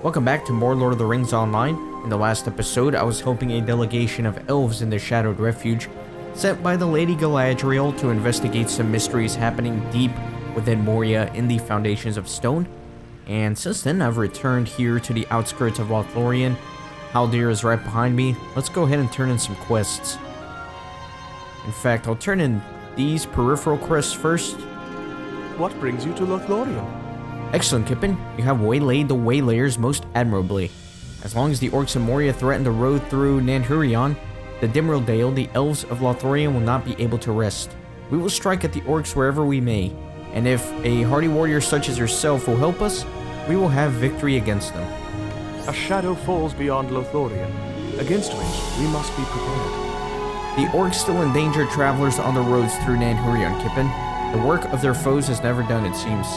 Welcome back to more Lord of the Rings Online. In the last episode, I was helping a delegation of elves in the Shadowed Refuge, sent by the Lady Galadriel to investigate some mysteries happening deep within Moria in the Foundations of Stone. And since then, I've returned here to the outskirts of Lothlorien. Haldir is right behind me. Let's go ahead and turn in some quests. In fact, I'll turn in these peripheral quests first. What brings you to Lothlorien? Excellent, Kippen. You have waylaid the waylayers most admirably. As long as the orcs of Moria threaten the road through Nanhurion, the Dimril Dale, the elves of Lothlorien will not be able to rest. We will strike at the orcs wherever we may, and if a hardy warrior such as yourself will help us, we will have victory against them. A shadow falls beyond Lothlorien, against which we must be prepared. The orcs still endanger travelers on the roads through Nanhurion, Kippen. The work of their foes is never done, it seems.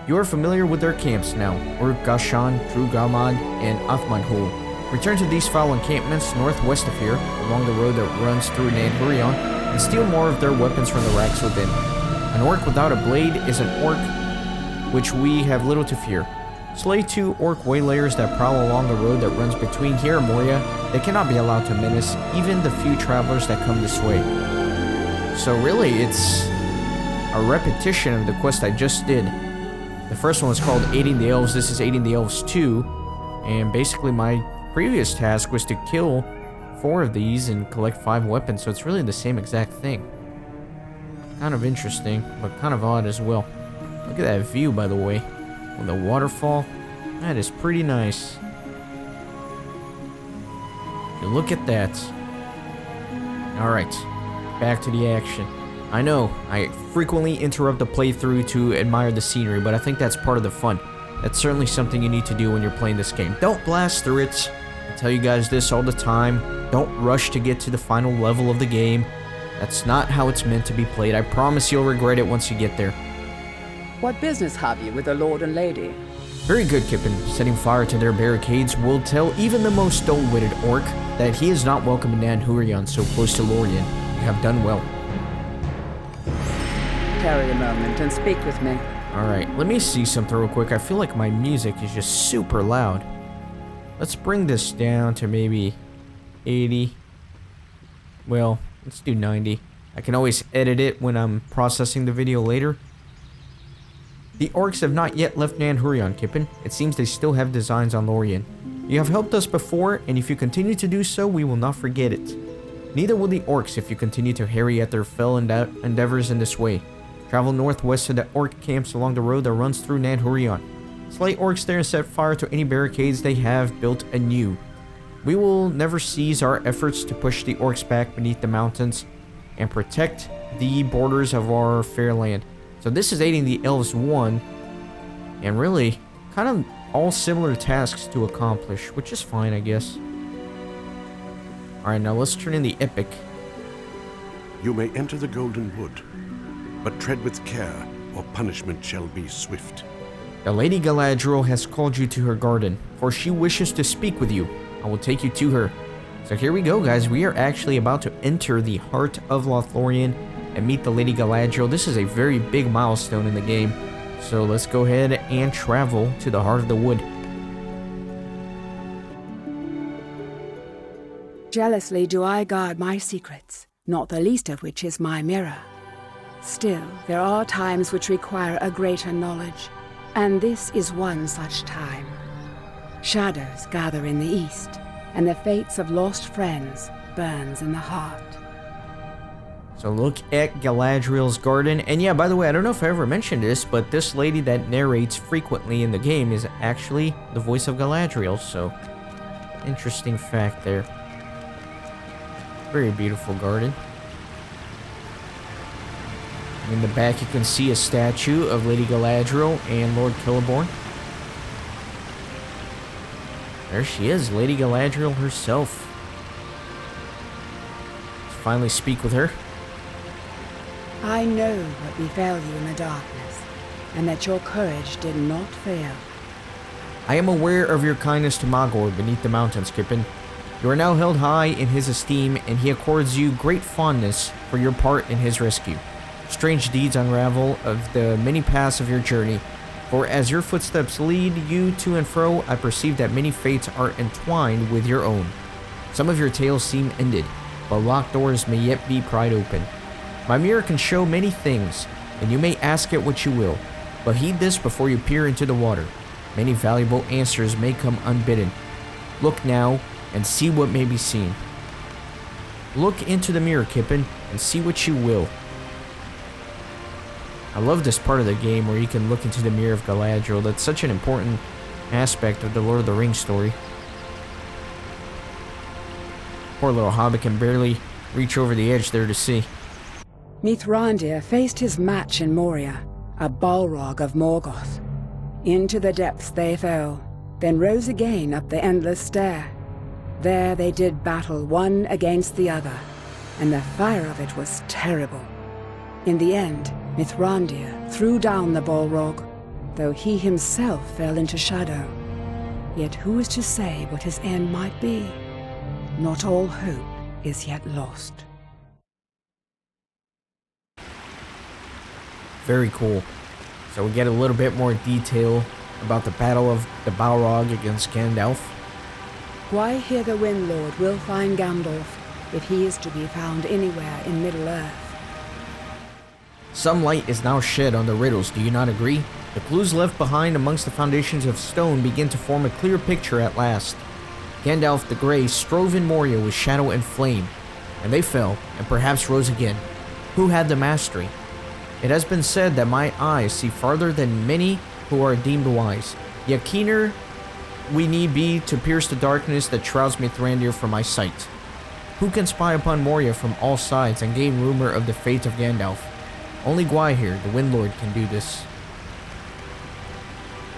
You are familiar with their camps now, Uruk-Gashan, True-Galmad, and Athmanhul. Return to these foul encampments northwest of here, along the road that runs through Nanhurion, and steal more of their weapons from the racks within. An orc without a blade is an orc which we have little to fear. Slay 2 orc waylayers that prowl along the road that runs between here and Moria. They cannot be allowed to menace even the few travelers that come this way. So really, it's a repetition of the quest I just did. The first one was called Aiding the Elves. This is Aiding the Elves 2. And basically my previous task was to kill 4 of these and collect 5 weapons. So it's really the same exact thing. Kind of interesting, but kind of odd as well. Look at that view, by the way. With the waterfall. That is pretty nice. Look at that. Alright. Back to the action. I know, I frequently interrupt the playthrough to admire the scenery, but I think that's part of the fun. That's certainly something you need to do when you're playing this game. Don't blast through it. I tell you guys this all the time. Don't rush to get to the final level of the game. That's not how it's meant to be played. I promise you'll regret it once you get there. What business have you with the Lord and Lady? Very good, Kippen. Setting fire to their barricades will tell even the most dull-witted orc that he is not welcome in Nanhurion so close to Lorien. You have done well. Tarry a moment and speak with me. Alright, let me see something real quick. I feel like my music is just super loud. Let's bring this down to maybe 80. Well, let's do 90. I can always edit it when I'm processing the video later. The orcs have not yet left Nanhurion, Kippen. It seems they still have designs on Lorien. You have helped us before, and if you continue to do so, we will not forget it. Neither will the orcs if you continue to harry at their fell endeavors in this way. Travel northwest to the orc camps along the road that runs through Nanhurion. Slay orcs there and set fire to any barricades they have built anew. We will never cease our efforts to push the orcs back beneath the mountains and protect the borders of our fair land. So this is Aiding the Elves 1, and really, kind of all similar tasks to accomplish, which is fine, I guess. Alright, now let's turn in the epic. You may enter the Golden Wood, but tread with care, or punishment shall be swift. The Lady Galadriel has called you to her garden, for she wishes to speak with you. I will take you to her. So here we go, guys. We are actually about to enter the heart of Lothlorien and meet the Lady Galadriel. This is a very big milestone in the game. So let's go ahead and travel to the heart of the wood. Jealously do I guard my secrets, not the least of which is my mirror. Still, there are times which require a greater knowledge, and this is one such time. Shadows gather in the east, and the fates of lost friends burns in the heart. So look at Galadriel's garden. And yeah, by the way, I don't know if I ever mentioned this, but this lady that narrates frequently in the game is actually the voice of Galadriel. So, interesting fact there. Very beautiful garden. In the back, you can see a statue of Lady Galadriel and Lord Celeborn. There she is, Lady Galadriel herself. Let's finally speak with her. I know what befell you in the darkness, and that your courage did not fail. I am aware of your kindness to Magor beneath the mountains, Kippen. You are now held high in his esteem, and he accords you great fondness for your part in his rescue. Strange deeds unravel of the many paths of your journey. For as your footsteps lead you to and fro, I perceive that many fates are entwined with your own. Some of your tales seem ended, but locked doors may yet be pried open. My mirror can show many things, and you may ask it what you will, but heed this before you peer into the water. Many valuable answers may come unbidden. Look now, and see what may be seen. Look into the mirror, Kippen, and see what you will. I love this part of the game where you can look into the mirror of Galadriel. That's such an important aspect of the Lord of the Rings story. Poor little hobbit can barely reach over the edge there to see. Mithrandir faced his match in Moria, a Balrog of Morgoth. Into the depths they fell, then rose again up the endless stair. There they did battle one against the other, and the fire of it was terrible. In the end, Mithrandir threw down the Balrog, though he himself fell into shadow. Yet who is to say what his end might be? Not all hope is yet lost. Very cool. So we get a little bit more detail about the battle of the Balrog against Gandalf. Gwaihir the Windlord will find Gandalf, if he is to be found anywhere in Middle-earth. Some light is now shed on the riddles, do you not agree? The clues left behind amongst the foundations of stone begin to form a clear picture at last. Gandalf the Grey strove in Moria with shadow and flame, and they fell, and perhaps rose again. Who had the mastery? It has been said that my eyes see farther than many who are deemed wise, yet keener we need be to pierce the darkness that shrouds Mithrandir from my sight. Who can spy upon Moria from all sides and gain rumor of the fate of Gandalf? Only Gwaihir, the Windlord, can do this.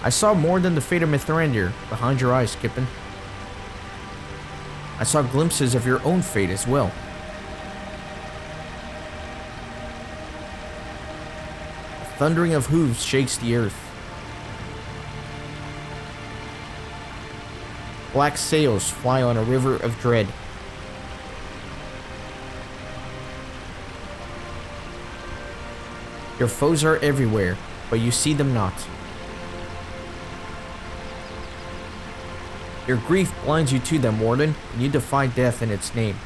I saw more than the fate of Mithrandir behind your eyes, Kippen. I saw glimpses of your own fate as well. The thundering of hooves shakes the earth. Black sails fly on a river of dread. Your foes are everywhere, but you see them not. Your grief blinds you to them, Warden, and you defy death in its name.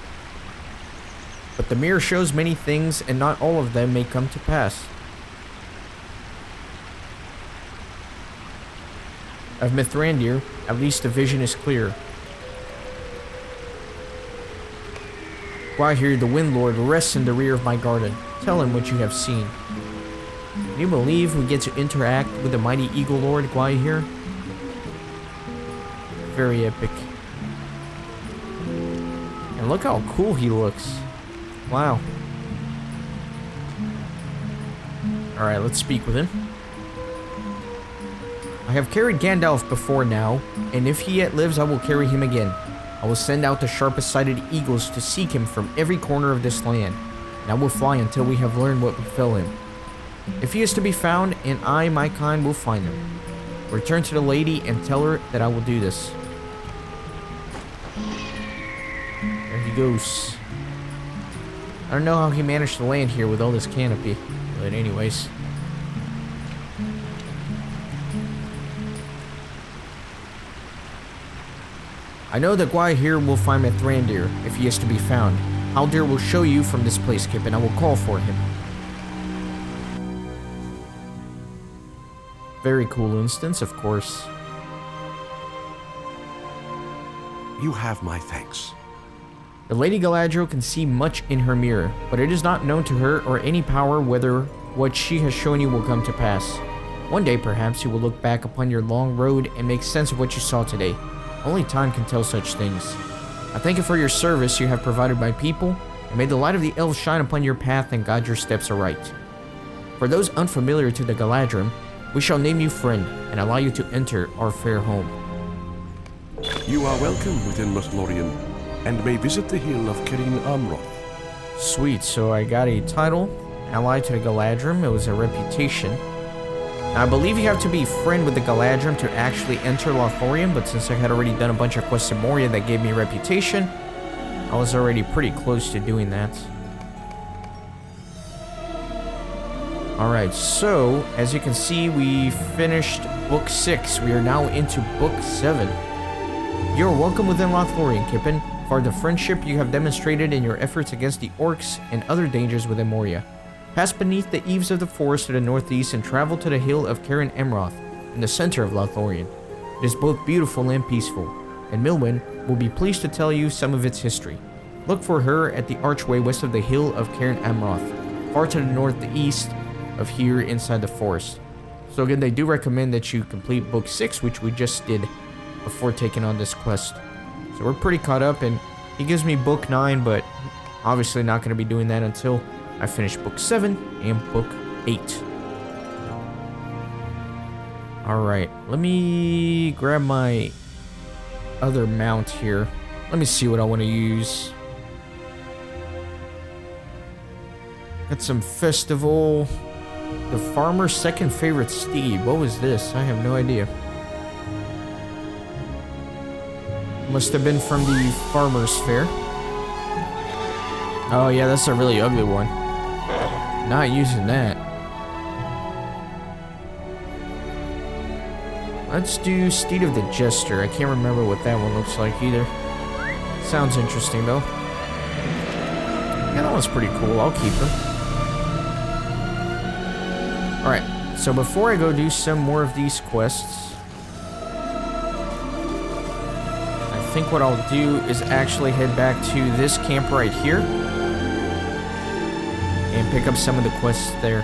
But the mirror shows many things, and not all of them may come to pass. Of Mithrandir, at least the vision is clear. Gwaihir the Windlord rests in the rear of my garden. Tell him what you have seen. Can you believe we get to interact with the mighty Eagle Lord Gwaihir? Very epic. And look how cool he looks. Wow. Alright, let's speak with him. I have carried Gandalf before now, and if he yet lives, I will carry him again. I will send out the sharpest-sighted eagles to seek him from every corner of this land, and I will fly until we have learned what befell him. If he is to be found, and I, my kind, will find him. Return to the lady and tell her that I will do this. There he goes. I don't know how he managed to land here with all this canopy, but anyways. I know that Gwaihir will find Mithrandir if he is to be found. Haldir will show you from this place, Kip, and I will call for him. Very cool instance, of course. You have my thanks. The Lady Galadriel can see much in her mirror, but it is not known to her or any power whether what she has shown you will come to pass. One day, perhaps, you will look back upon your long road and make sense of what you saw today. Only time can tell such things. I thank you for your service you have provided my people, and may the light of the elves shine upon your path and guide your steps aright. For those unfamiliar to the Galadrim, we shall name you friend, and allow you to enter our fair home. You are welcome within Lothlorien, and may visit the hill of Kirin Amroth. Sweet, so I got a title, allied to the Galadrim. It was a reputation. Now, I believe you have to be friend with the Galadrim to actually enter Lothlorien, but since I had already done a bunch of quests in Moria that gave me a reputation, I was already pretty close to doing that. Alright, so, as you can see, we finished Book 6. We are now into Book 7. You're welcome within Lothlorien, Kippen, for the friendship you have demonstrated in your efforts against the orcs and other dangers within Moria. Pass beneath the eaves of the forest to the northeast and travel to the hill of Cairn Emroth, in the center of Lothlorien. It is both beautiful and peaceful, and Milwen will be pleased to tell you some of its history. Look for her at the archway west of the hill of Cairn Emroth, far to the northeast of here inside the forest. So again, they do recommend that you complete Book 6, which we just did before taking on this quest. So we're pretty caught up, and he gives me Book 9, but obviously not going to be doing that until I finish Book 7 and Book 8. Alright, let me grab my other mount here. Let me see what I want to use. Got some festival. The farmer's second favorite steed. What was this? I have no idea. Must have been from the farmer's fair. Oh yeah, that's a really ugly one. Not using that. Let's do Steed of the Jester. I can't remember what that one looks like either. Sounds interesting though. Yeah, that one's pretty cool. I'll keep him. Alright, so before I go do some more of these quests, I think what I'll do is actually head back to this camp right here and pick up some of the quests there.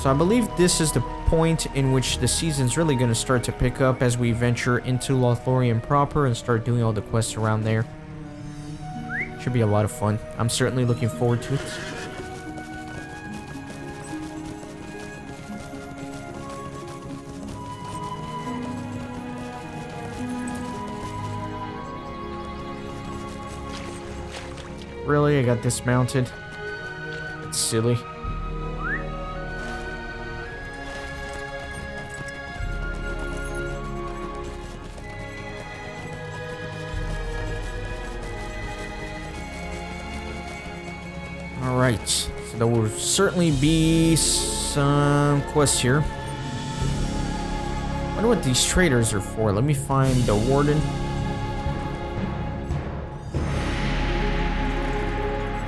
So I believe this is the point in which the season's really going to start to pick up as we venture into Lothlorien proper and start doing all the quests around there. Should be a lot of fun. I'm certainly looking forward to it. Really? I got dismounted? It's silly. Alright, so there will certainly be some quests here. I wonder what these traders are for. Let me find the warden.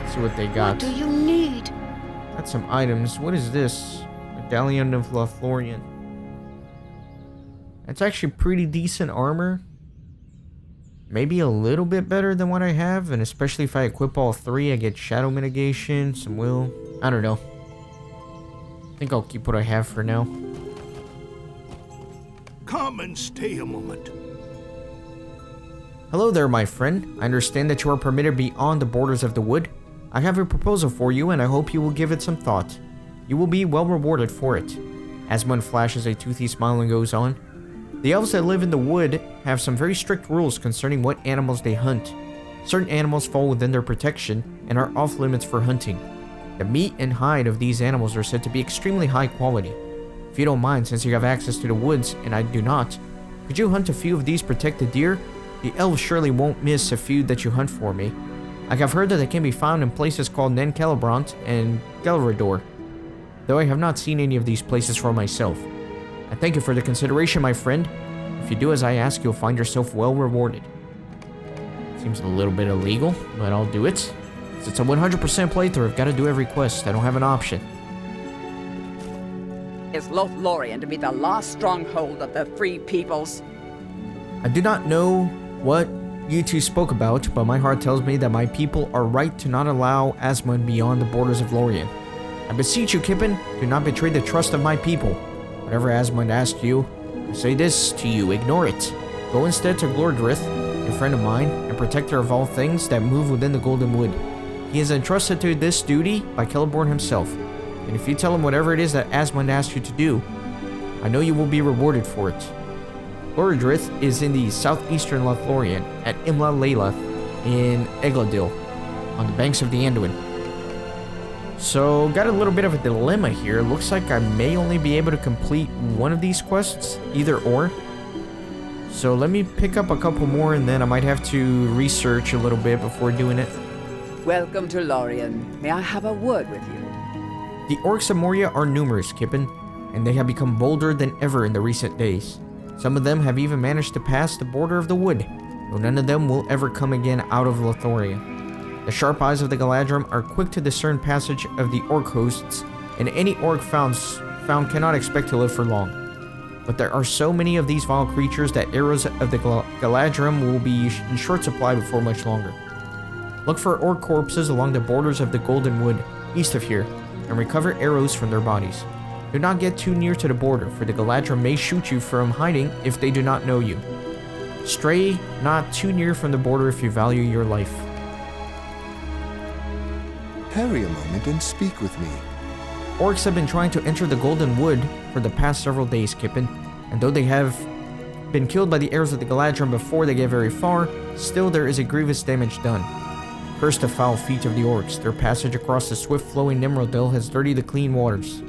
Let's see what they got. What do you need? Got some items. What is this? Medallion of Lothlorien. That's actually pretty decent armor. Maybe a little bit better than what I have, and especially if I equip all three, I get shadow mitigation, some will. I don't know. I think I'll keep what I have for now. Come and stay a moment. Hello there, my friend. I understand that you are permitted beyond the borders of the wood. I have a proposal for you, and I hope you will give it some thought. You will be well rewarded for it. Asmund flashes a toothy smile and goes on. The elves that live in the wood have some very strict rules concerning what animals they hunt. Certain animals fall within their protection and are off limits for hunting. The meat and hide of these animals are said to be extremely high quality. If you don't mind, since you have access to the woods and I do not, could you hunt a few of these protected deer? The elves surely won't miss a few that you hunt for me. I have heard that they can be found in places called Nen Celebrant and Gelrador, though I have not seen any of these places for myself. I thank you for the consideration, my friend. If you do as I ask, you'll find yourself well rewarded. Seems a little bit illegal, but I'll do it. Since it's a 100% playthrough, I've got to do every quest. I don't have an option. Is Lothlorien to be the last stronghold of the free peoples? I do not know what you two spoke about, but my heart tells me that my people are right to not allow Asmund beyond the borders of Lorien. I beseech you, Kippen, do not betray the trust of my people. Whatever Asmund asks you, I say this to you, ignore it. Go instead to Glordrith, a friend of mine, and protector of all things that move within the Golden Wood. He is entrusted to this duty by Celeborn himself, and if you tell him whatever it is that Asmund asks you to do, I know you will be rewarded for it. Glordrith is in the southeastern Lothlorien, at Imla Leylath in Egladil, on the banks of the Anduin. So, got a little bit of a dilemma here. Looks like I may only be able to complete one of these quests, either or. So let me pick up a couple more and then I might have to research a little bit before doing it. Welcome to Lorien. May I have a word with you? The orcs of Moria are numerous, Kippen, and they have become bolder than ever in the recent days. Some of them have even managed to pass the border of the wood, though none of them will ever come again out of Lothoria. The sharp eyes of the Galadriel are quick to discern passage of the orc hosts, and any orc found cannot expect to live for long. But there are so many of these vile creatures that arrows of the Galadriel will be in short supply before much longer. Look for orc corpses along the borders of the Golden Wood, east of here, and recover arrows from their bodies. Do not get too near to the border, for the Galadriel may shoot you from hiding if they do not know you. Stray not too near from the border if you value your life. Tarry a moment and speak with me. Orcs have been trying to enter the Golden Wood for the past several days, Kippen, and though they have been killed by the arrows of the Galadriel before they get very far, still there is a grievous damage done. Curse the foul feet of the orcs. Their passage across the swift-flowing Nimrodel has dirtied the clean waters.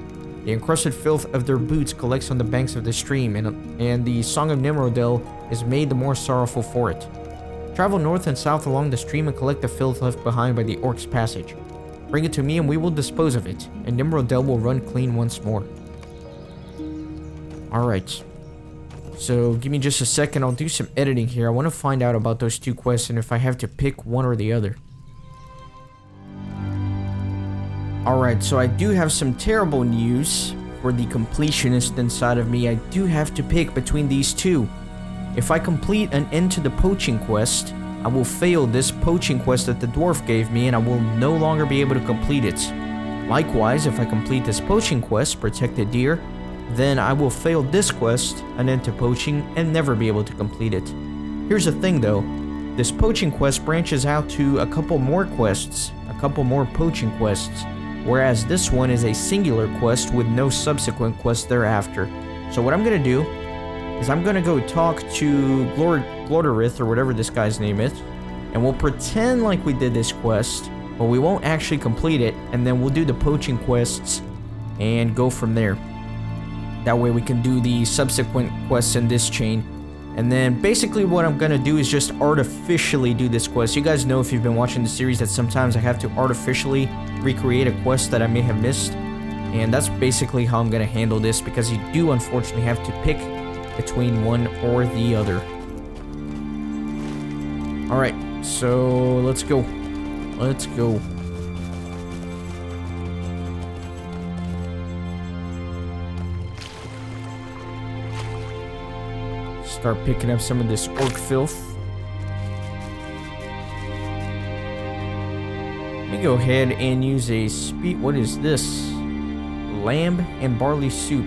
The encrusted filth of their boots collects on the banks of the stream, and the Song of Nimrodel is made the more sorrowful for it. Travel north and south along the stream and collect the filth left behind by the orcs' passage. Bring it to me and we will dispose of it, and Nimrodel will run clean once more. Alright. So, give me just a second, I'll do some editing here. I want to find out about those two quests and if I have to pick one or the other. Alright, so I do have some terrible news for the completionist inside of me. I do have to pick between these two. If I complete an end to the poaching quest, I will fail this poaching quest that the dwarf gave me and I will no longer be able to complete it. Likewise, if I complete this poaching quest, Protect the Deer, then I will fail this quest, an end to poaching, and never be able to complete it. Here's the thing though, this poaching quest branches out to a couple more quests, a couple more poaching quests, whereas this one is a singular quest with no subsequent quests thereafter. So what I'm gonna do is I'm gonna go talk to Glordarith, or whatever this guy's name is, and we'll pretend like we did this quest, but we won't actually complete it, and then we'll do the poaching quests and go from there. That way we can do the subsequent quests in this chain. And then basically what I'm gonna do is just artificially do this quest. You guys know if you've been watching the series that sometimes I have to artificially recreate a quest that I may have missed. And that's basically how I'm gonna handle this, because you do unfortunately have to pick between one or the other. Alright, so let's go. Let's go. Start picking up some of this orc filth. Let me go ahead and use a speed... What is this? Lamb and barley soup.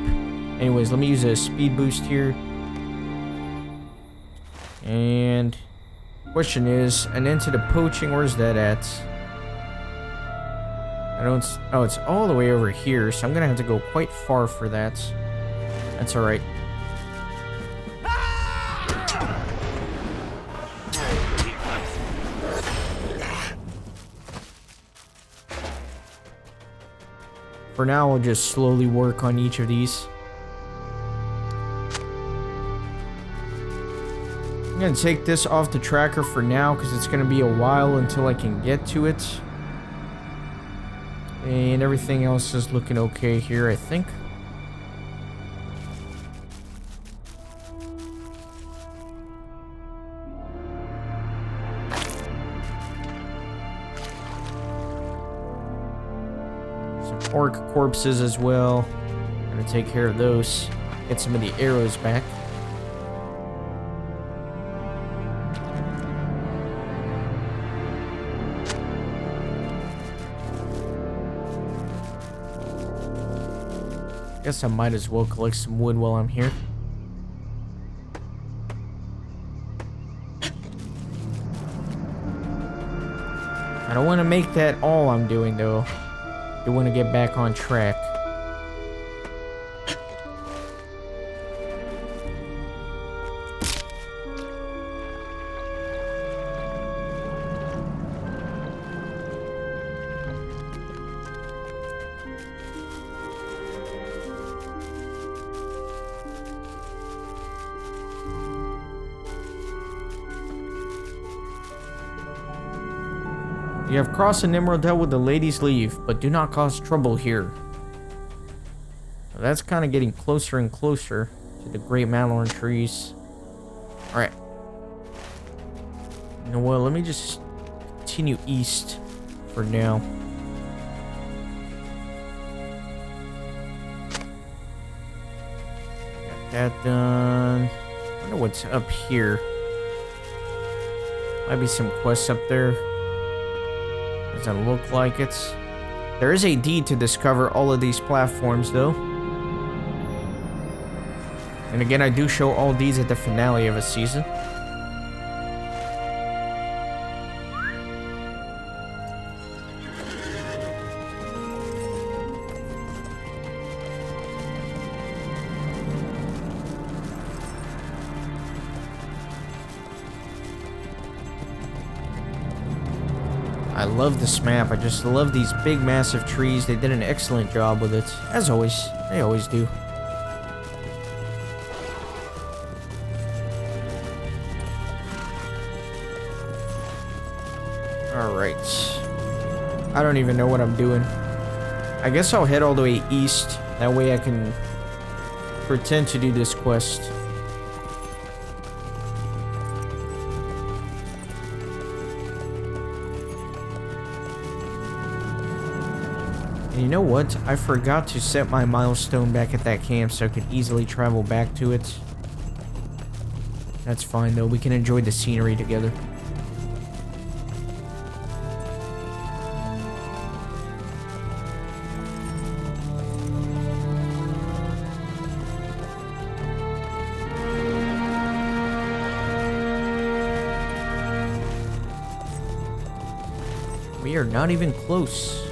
Anyways, let me use a speed boost here. And... question is, an end to the poaching, where's that at? I don't... Oh, it's all the way over here, so I'm gonna have to go quite far for that. That's alright. For now, I'll just slowly work on each of these. I'm gonna take this off the tracker for now because it's gonna be a while until I can get to it. And everything else is looking okay here, I think. Orc corpses as well. I'm gonna take care of those. Get some of the arrows back. Guess I might as well collect some wood while I'm here. I don't want to make that all I'm doing though. You want to get back on track. You have crossed the Emerald Dell with the lady's leave, but do not cause trouble here. So that's kind of getting closer and closer to the Great Malorn trees. Alright. You know what? Let me just continue east for now. Got that done. I wonder what's up here. Might be some quests up there. Doesn't look like it. There is a deed to discover all of these platforms, though. And again, I do show all deeds at the finale of a season. I love this map. I just love these big, massive trees. They did an excellent job with it. As always. They always do. Alright. I don't even know what I'm doing. I guess I'll head all the way east. That way I can pretend to do this quest. And you know what? I forgot to set my milestone back at that camp so I could easily travel back to it. That's fine though, we can enjoy the scenery together. We are not even close.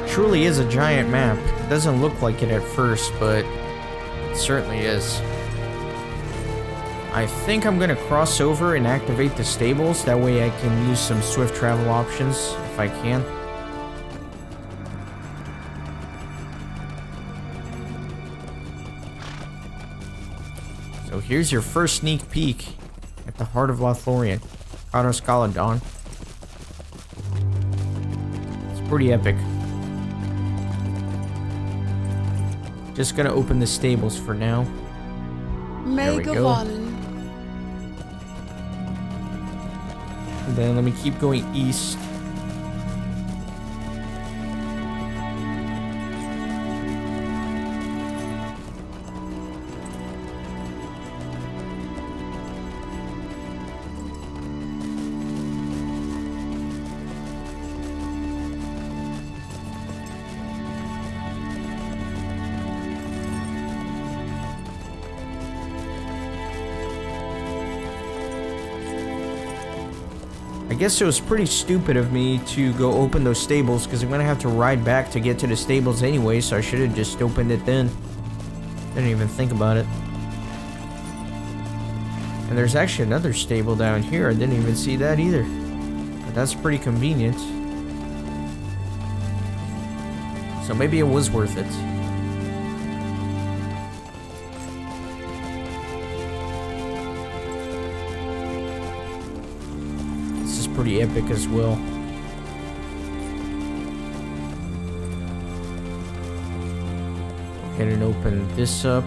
Truly is a giant map. It doesn't look like it at first, but it certainly is. I think I'm gonna cross over and activate the stables. That way I can use some swift travel options if I can. So here's your first sneak peek at the heart of Lothlorien. Kados Galadon. It's pretty epic. Just gonna open the stables for now. There we go. And then let me keep going east. I guess it was pretty stupid of me to go open those stables because I'm gonna have to ride back to get to the stables anyway, so I should have just opened it then. Didn't even think about it. And there's actually another stable down here. I didn't even see that either. But that's pretty convenient. So maybe it was worth it. Pretty epic as well. Get and open this up.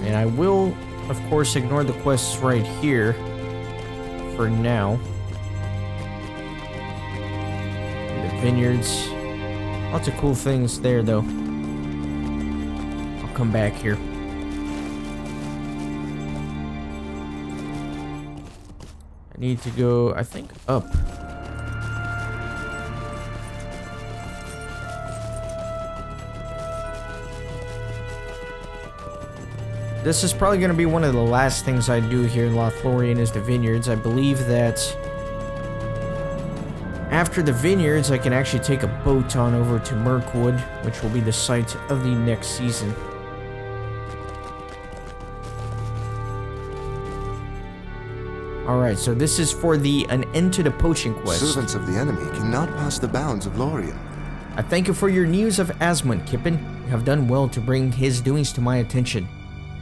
And I will, of course, ignore the quests right here for now. The vineyards. Lots of cool things there, though. I'll come back here. I need to go, I think, up. This is probably going to be one of the last things I do here in Lothlorien is the vineyards. I believe that after the vineyards, I can actually take a boat on over to Mirkwood, which will be the site of the next season. Alright, so this is for an end to the poaching quest. Servants of the enemy cannot pass the bounds of Lorien. I thank you for your news of Asmund, Kippen. You have done well to bring his doings to my attention.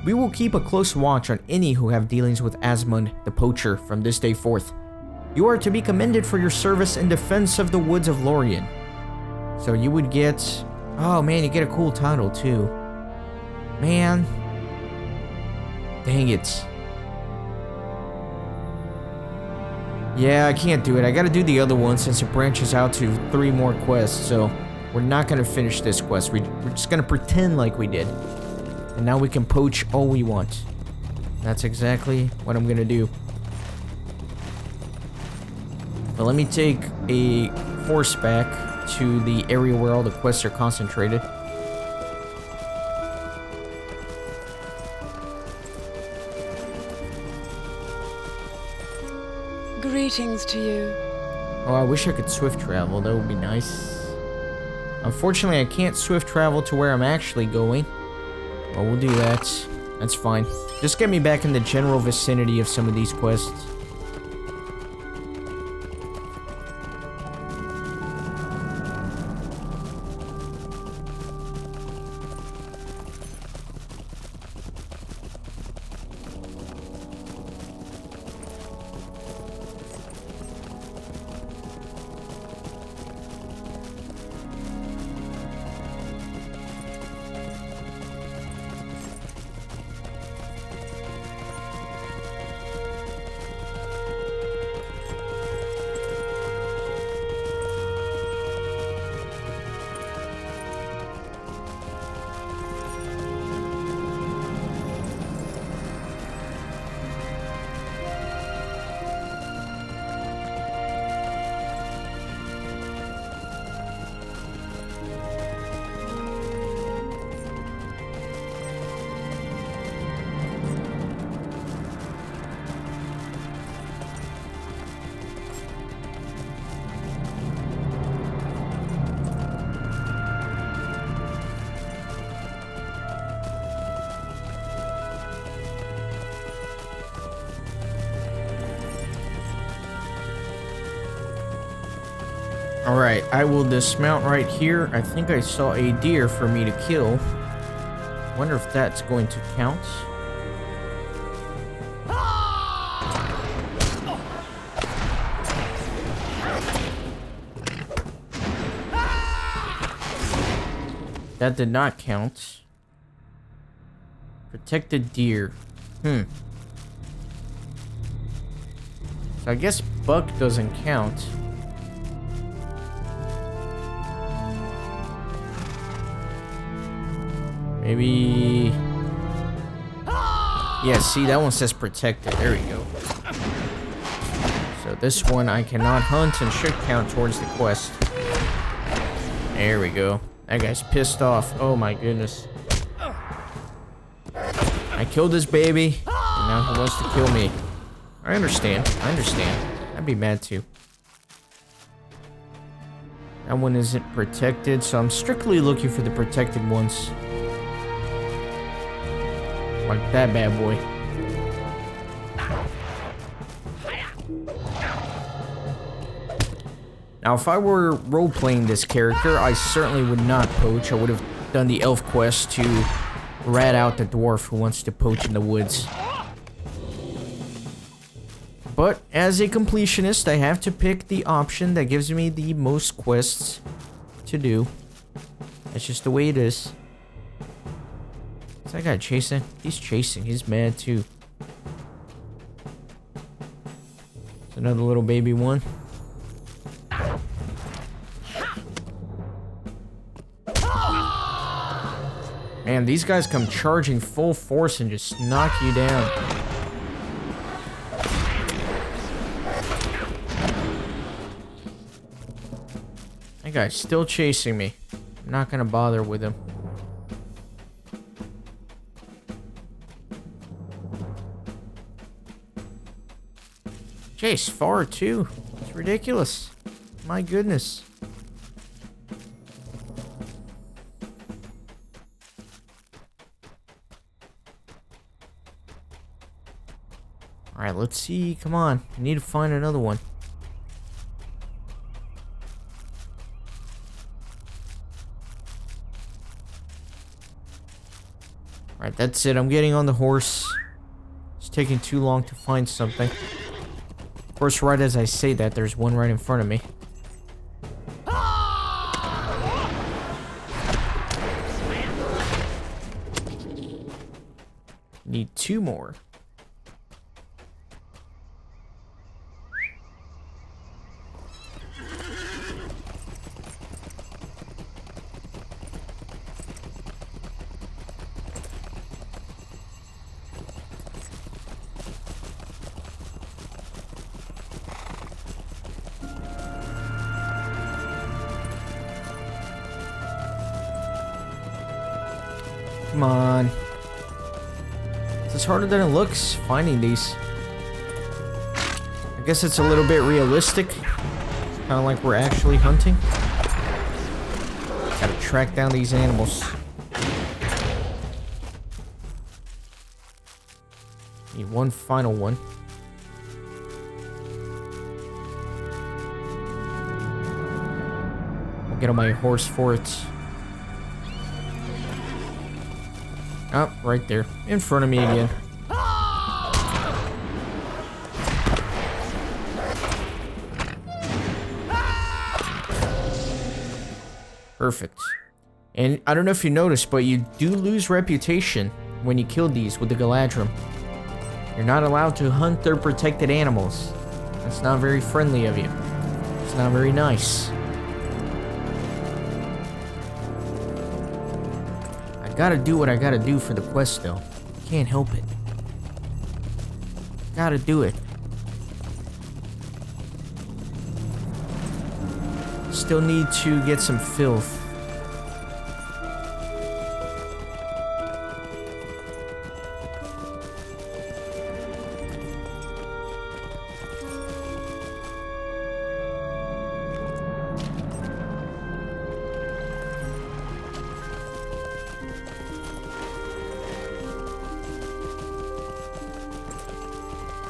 We will keep a close watch on any who have dealings with Asmund, the poacher, from this day forth. You are to be commended for your service in defense of the woods of Lorien. So you would get... Oh man, you get a cool title too. Man. Dang it. Yeah, I can't do it. I gotta do the other one since it branches out to 3 more quests, so we're not gonna finish this quest. We're just gonna pretend like we did. And now we can poach all we want. That's exactly what I'm gonna do. But let me take a horse back to the area where all the quests are concentrated. Greetings to you. Oh, I wish I could swift travel. That would be nice. Unfortunately, I can't swift travel to where I'm actually going. Well, we'll do that. That's fine. Just get me back in the general vicinity of some of these quests. Alright, I will dismount right here. I think I saw a deer for me to kill. Wonder if that's going to count. That did not count. Protected deer. So I guess buck doesn't count. Maybe... Yeah, see, that one says protected. There we go. So this one I cannot hunt and should count towards the quest. There we go. That guy's pissed off. Oh my goodness. I killed his baby, and now he wants to kill me. I understand. I understand. I'd be mad too. That one isn't protected, so I'm strictly looking for the protected ones. Like that bad boy. Now, if I were role-playing this character, I certainly would not poach. I would have done the elf quest to rat out the dwarf who wants to poach in the woods. But as a completionist, I have to pick the option that gives me the most quests to do. That's just the way it is. Is that guy chasing? He's chasing. He's mad too. It's another little baby one. Man, these guys come charging full force and just knock you down. That guy's still chasing me. I'm not gonna bother with him. Chase far too. It's ridiculous. My goodness. Alright, let's see. Come on. I need to find another one. Alright, that's it. I'm getting on the horse. It's taking too long to find something. Of course, right as I say that, there's one right in front of me. Need 2 more. Come on. It's harder than it looks, finding these. I guess it's a little bit realistic. Kind of like we're actually hunting. Gotta track down these animals. Need one final one. I'll get on my horse for it. Oh, right there. In front of me again. Perfect. And I don't know if you noticed, but you do lose reputation when you kill these with the Galadriel. You're not allowed to hunt their protected animals. That's not very friendly of you. It's not very nice. I gotta do what I gotta do for the quest, though. Can't help it. Gotta do it. Still need to get some filth.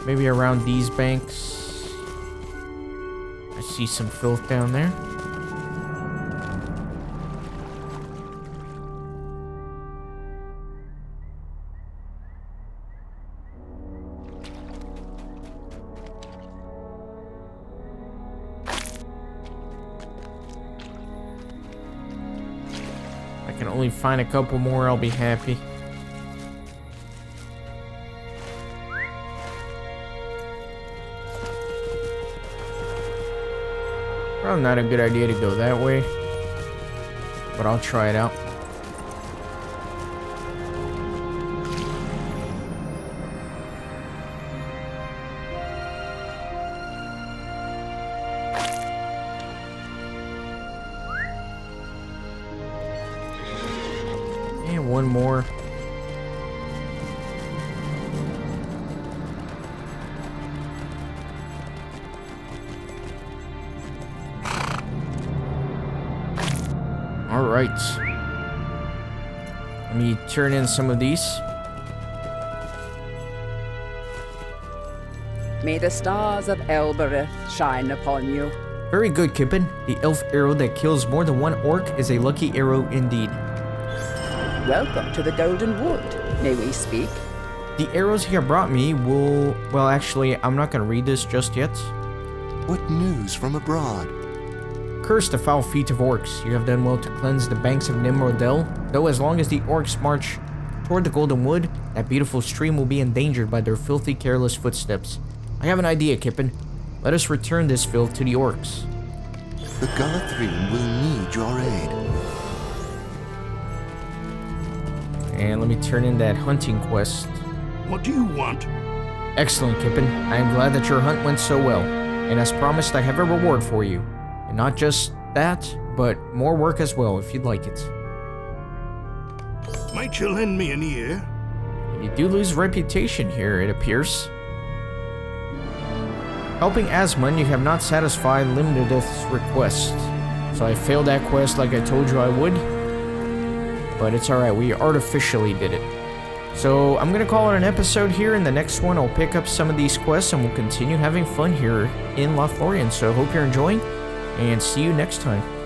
Maybe around these banks. I see some filth down there. I can only find a couple more, I'll be happy. Probably not a good idea to go that way, but I'll try it out. And one more. Alright. Let me turn in some of these. May the stars of Elbereth shine upon you. Very good, Kippen. The elf arrow that kills more than one orc is a lucky arrow indeed. Welcome to the Golden Wood. May we speak? The arrows he brought me will... Well, actually, I'm not going to read this just yet. What news from abroad? Curse the foul feet of orcs. You have done well to cleanse the banks of Nimrodel. Though as long as the orcs march toward the Golden Wood, that beautiful stream will be endangered by their filthy, careless footsteps. I have an idea, Kippen. Let us return this filth to the orcs. The Galadriel will need your aid. And let me turn in that hunting quest. What do you want? Excellent, Kippen. I am glad that your hunt went so well. And as promised, I have a reward for you. And not just that, but more work as well, if you'd like it. Might you lend me an ear? You do lose reputation here, it appears. Helping Asmund, you have not satisfied Limnedith's request. So I failed that quest like I told you I would. But it's alright, we artificially did it. So I'm going to call it an episode here. In the next one, I'll pick up some of these quests and we'll continue having fun here in Lothlorien. So hope you're enjoying and see you next time.